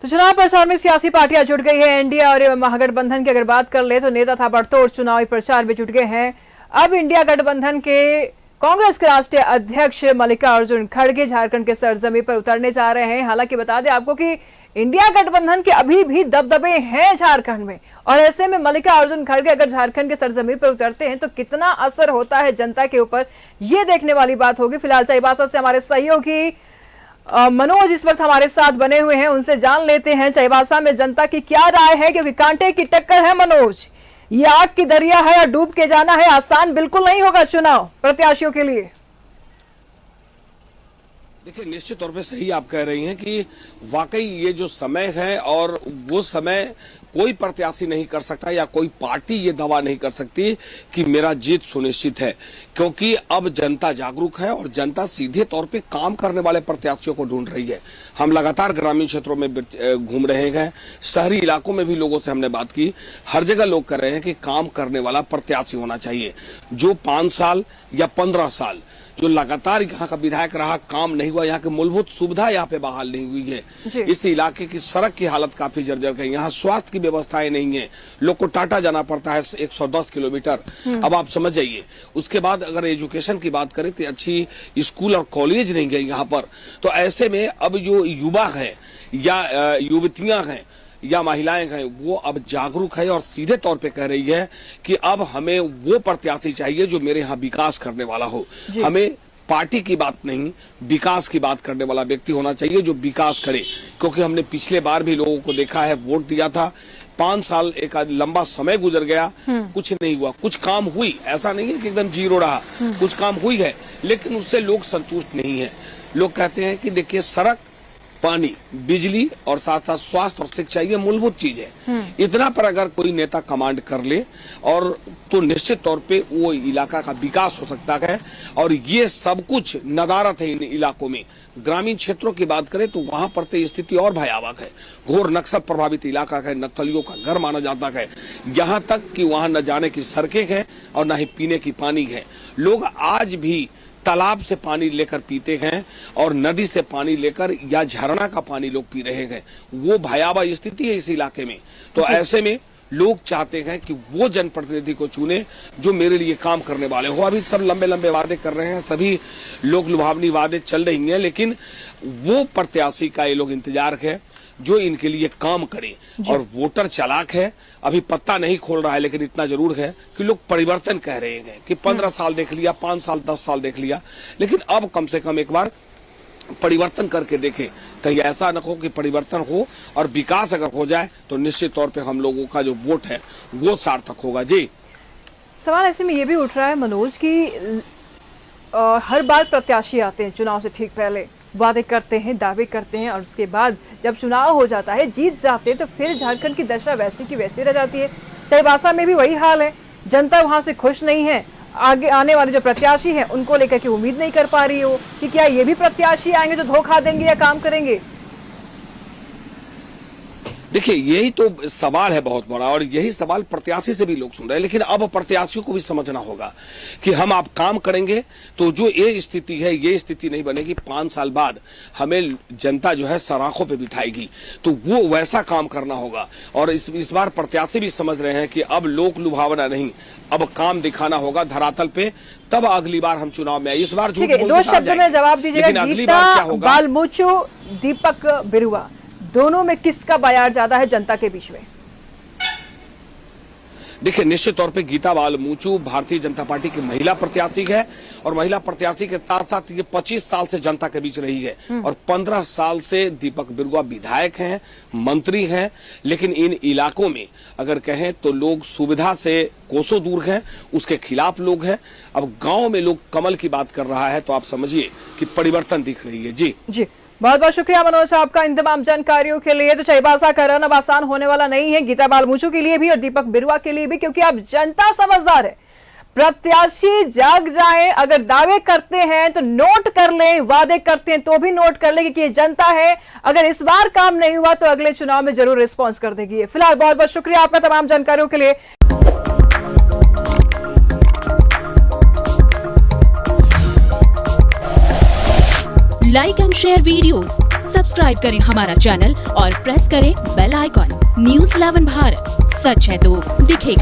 तो चुनाव प्रचार में सियासी पार्टियां जुट गई है। एनडीए और महागठबंधन की अगर बात कर ले तो नेता ताबड़तोड़ चुनावी प्रचार में जुट गए हैं। अब इंडिया गठबंधन के कांग्रेस के राष्ट्रीय अध्यक्ष मल्लिकार्जुन खड़गे झारखंड के सरजमी पर उतरने जा रहे हैं। हालांकि बता दें आपको कि इंडिया गठबंधन के अभी भी दबदबे हैं झारखंड में, और ऐसे में मल्लिकार्जुन खड़गे अगर झारखंड के सरजमी पर उतरते हैं तो कितना असर होता है जनता के ऊपर, ये देखने वाली बात होगी। फिलहाल चाईबासा से हमारे सहयोगी मनोज इस वक्त हमारे साथ बने हुए हैं, उनसे जान लेते हैं चाईबासा में जनता की क्या राय है, क्योंकि कांटे की टक्कर है। मनोज, ये आग की दरिया है और डूब के जाना है, आसान बिल्कुल नहीं होगा चुनाव प्रत्याशियों के लिए। देखिए, निश्चित तौर पे सही आप कह रही हैं कि वाकई ये जो समय है और वो समय कोई प्रत्याशी नहीं कर सकता या कोई पार्टी ये दावा नहीं कर सकती कि मेरा जीत सुनिश्चित है, क्योंकि अब जनता जागरूक है और जनता सीधे तौर पे काम करने वाले प्रत्याशियों को ढूंढ रही है। हम लगातार ग्रामीण क्षेत्रों में घूम रहे हैं, शहरी इलाकों में भी लोगों से हमने बात की। हर जगह लोग कह रहे हैं कि काम करने वाला प्रत्याशी होना चाहिए, जो 5 साल या 15 साल जो लगातार यहाँ का विधायक रहा, काम नहीं हुआ, यहाँ की मूलभूत सुविधा यहाँ पे बहाल नहीं हुई है। इस इलाके की सड़क की हालत काफी जर्जर है, यहाँ स्वास्थ्य की व्यवस्थाएं नहीं है, लोग को टाटा जाना पड़ता है 110 किलोमीटर। अब आप समझ जाइए। उसके बाद अगर एजुकेशन की बात करें तो अच्छी स्कूल और कॉलेज नहीं गए यहाँ पर। तो ऐसे में अब जो युवा है या युवतियां हैं या महिलाएं हैं, वो अब जागरूक है और सीधे तौर पे कह रही है कि अब हमें वो प्रत्याशी चाहिए जो मेरे यहाँ विकास करने वाला हो। हमें पार्टी की बात नहीं, विकास की बात करने वाला व्यक्ति होना चाहिए जो विकास करे। क्योंकि हमने पिछले बार भी लोगों को देखा है, वोट दिया था, 5 साल एक लंबा समय गुजर गया, कुछ नहीं हुआ। कुछ काम हुई, ऐसा नहीं है कि एकदम जीरो रहा, कुछ काम हुई है, लेकिन उससे लोग संतुष्ट नहीं है। लोग कहते हैं कि देखिए, सड़क, पानी, बिजली और साथ साथ स्वास्थ्य और शिक्षा ये मूलभूत चीज है। इतना पर अगर कोई नेता कमांड कर ले और तो निश्चित तौर पे वो इलाका का विकास हो सकता है। और ये सब कुछ नदारत है इन इलाकों में। ग्रामीण क्षेत्रों की बात करें तो वहां पर तो स्थिति और भयावह है। घोर नक्सल प्रभावित इलाका है, नक्सलियों का घर माना जाता है। यहाँ तक कि वहां न जाने की सड़कें हैं और न ही पीने की पानी है। लोग आज भी तालाब से पानी लेकर पीते हैं और नदी से पानी लेकर या झरना का पानी लोग पी रहे हैं। वो भयावह स्थिति है इस इलाके में। तो ऐसे में लोग चाहते हैं कि वो जनप्रतिनिधि को चुने जो मेरे लिए काम करने वाले हो। अभी सब लंबे लंबे वादे कर रहे हैं, सभी लोग लुभावनी वादे चल रही हैं, लेकिन वो प्रत्याशी का ये लोग इंतजार है जो इनके लिए काम करे। और वोटर चालाक है, अभी पत्ता नहीं खोल रहा है, लेकिन इतना जरूर है कि लोग परिवर्तन कह रहे हैं कि 15 साल देख लिया, 5 साल 10 साल देख लिया, लेकिन अब कम से कम एक बार परिवर्तन करके देखें। कहीं ऐसा न हो कि परिवर्तन हो और विकास अगर हो जाए तो निश्चित तौर पे हम लोगों का जो वोट है वो सार्थक होगा। जी, सवाल ऐसे में ये भी उठ रहा है मनोज की हर बार प्रत्याशी आते हैं चुनाव से ठीक पहले, वादे करते हैं, दावे करते हैं, और उसके बाद जब चुनाव हो जाता है, जीत जाते हैं, तो फिर झारखंड की दशा वैसी की वैसी रह जाती है। चाईबासा में भी वही हाल है, जनता वहां से खुश नहीं है। आगे आने वाले जो प्रत्याशी हैं उनको लेकर के उम्मीद नहीं कर पा रही हो कि क्या ये भी प्रत्याशी आएंगे जो धोखा देंगे या काम करेंगे। देखिए, यही तो सवाल है बहुत बड़ा, और यही सवाल प्रत्याशी से भी लोग सुन रहे हैं। लेकिन अब प्रत्याशियों को भी समझना होगा कि हम आप काम करेंगे तो जो ये स्थिति है, ये स्थिति नहीं बनेगी। 5 साल बाद हमें जनता जो है सराखों पे बिठाएगी, तो वो वैसा काम करना होगा। और इस बार प्रत्याशी भी समझ रहे हैं कि अब लोक लुभावना नहीं, अब काम दिखाना होगा धरातल पे, तब अगली बार हम चुनाव में आए। इस बार झूठ बोल के 2 शब्दों में जवाब दीजिएगा। गीता बालमुचु, दीपक बिरुआ, दोनों में किसका बयार ज्यादा है जनता के बीच में? देखिए, निश्चित तौर पे गीता बालमुचु भारतीय जनता पार्टी की महिला प्रत्याशी है, और महिला प्रत्याशी के साथ साथ ये 25 साल से जनता के बीच रही है, और 15 साल से दीपक बिरुआ विधायक हैं, मंत्री हैं। लेकिन इन इलाकों में अगर कहें तो लोग सुविधा से कोसों दूर हैं, उसके खिलाफ लोग हैं। अब गांव में लोग कमल की बात कर रहा है, तो आप समझिए कि परिवर्तन दिख रही है। जी जी, बहुत बहुत शुक्रिया मनोज आपका इन तमाम जानकारियों के लिए। तो चाईबासा का रन अब आसान होने वाला नहीं है, गीता बालमुचु के लिए भी और दीपक बिरुआ के लिए भी, क्योंकि अब जनता समझदार है। प्रत्याशी जाग जाए, अगर दावे करते हैं तो नोट कर लें, वादे करते हैं तो भी नोट कर लें, क्योंकि ये जनता है। अगर इस बार काम नहीं हुआ तो अगले चुनाव में जरूर रिस्पॉन्स कर देगी। फिलहाल बहुत बहुत शुक्रिया आपका तमाम जानकारियों के लिए। Like and share videos, subscribe करें हमारा चैनल और प्रेस करें बेल आइकॉन। News 11 भारत, सच है तो दिखेगा।